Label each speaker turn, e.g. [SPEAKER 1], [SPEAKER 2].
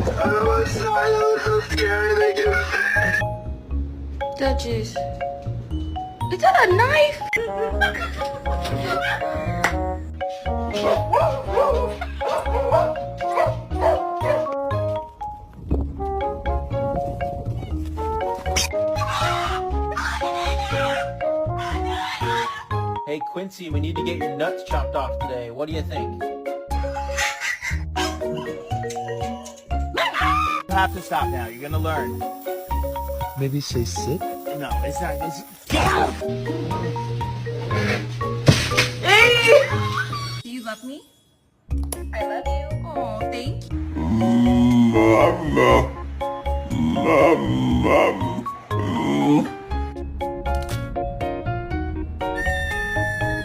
[SPEAKER 1] was so scary. They get
[SPEAKER 2] Duchess. Is that a knife?
[SPEAKER 3] Hey Quincy, we need to get your nuts chopped off today. What do you think? You have to stop now. You're gonna learn.
[SPEAKER 4] Maybe say sit?
[SPEAKER 3] No, it's not. Get out!
[SPEAKER 2] Do you love me? I love you. Oh, thank you.
[SPEAKER 1] Mama.